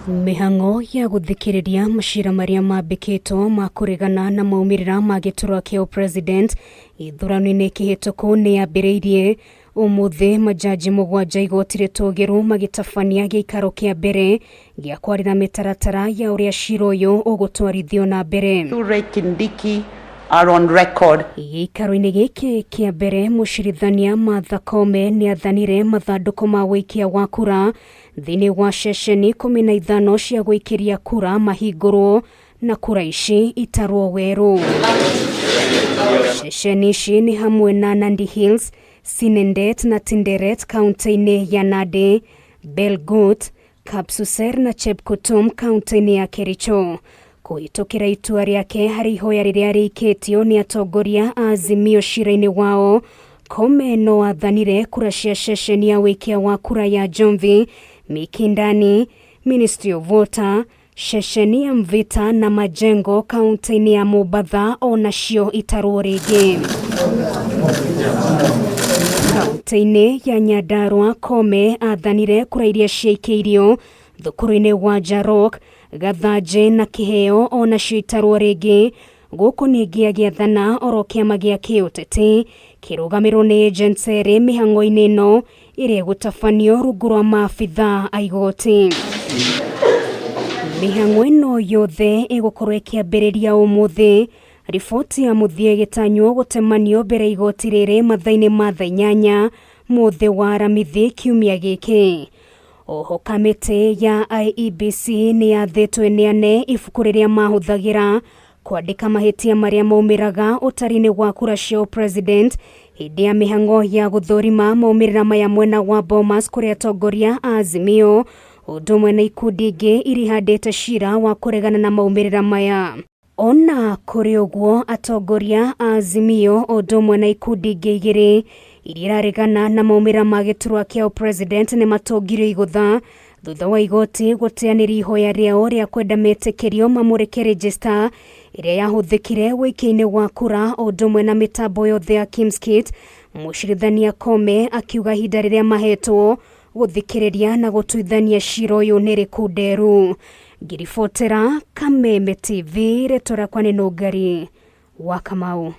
Mihango ya guthikiriria macira maria mambikitwo ma kuregana na maumirira ma giturwa kia president ithurano-ini kihituku ni yambiriirie. Umuuthi majaji mugwanja igoti ritugiru magitabania giikaro kia mbere gia kwarira mitaratara ya uria cira uyu ugutwarithio na mbere. Are on record. Giikaro-ini giki kia mbere Mucirithania Martha Koome niathanire mathanduku ma wikia wa kura thiini wa ceceni 15 cia gwikiria kura mahingurwo na kura ici itarwo weru. Ceceni ici ni hamwe na Nandi Hills, Sinendet na Tinderet kaunti-ini ya Nandi, Belgut, Kapsuser na Chepkutum kaunti-ini ya Kericho. Kuhitukira itua riake hari ihoya riria riikitio ni atongoria a Azimio cira-ini wao, Koome no athanire kura cia ceceni ya wikia wa kura ya Jomvi, Mikindani, Ministry of Water, ceceni ya Mvita na Majengo kaunti-ini ya Mombasa onacio itarwo ringi. Kaunti-ini ya Nyandarua Koome athanire kura iria ciaikirio thukuru-ini wa Jarok, Gathaje na Kiheo onacio itarwo ringi. Guku ni gwathana oro kiama gia kiuteti kirugamirwo ni agency mihango-ini ino iria gutabanio rungu rwa maabitha a Igoti. Mihango ino yothe igukorwo ikiambiriria umuuthi. Riboti ya muthia igitanywo gutemanio mbere igoti riri mathaini ma thaa 8 muthi wa aramithi kiumia giki. Oho kamiti ya IEBC ni yathitwo neane ibuku riria mahuthagira kwandika mahitia maria maumiraga utari-ini wa kura cia president hindi ya mihango ya guthurima maumirira maya mwena wa Bomas kuria atongoria a Azimio udumwe na ikundi ingi irihandite cira wa kuregana na maumirira maya. Ona kuri uguo atongoria a Azimio udumwe na ikundi ingi igiri iriraregana na maumira ma giturwa kia president ni matongire igutha thutha wa igoti guteanira ihoya riao ria kwenda metikirio mamurike register iria yahuthikire wikia-ini wa kura udumwe na mitambo yothe ya Kimskit. Mucirithania Koome akiuga ihinda riria mahetwo guthikiriria na gutuithania cira uyu ni rikunderu. Ngiribotera Kameme TV, ritora kwa ni Nungari wa Kamau.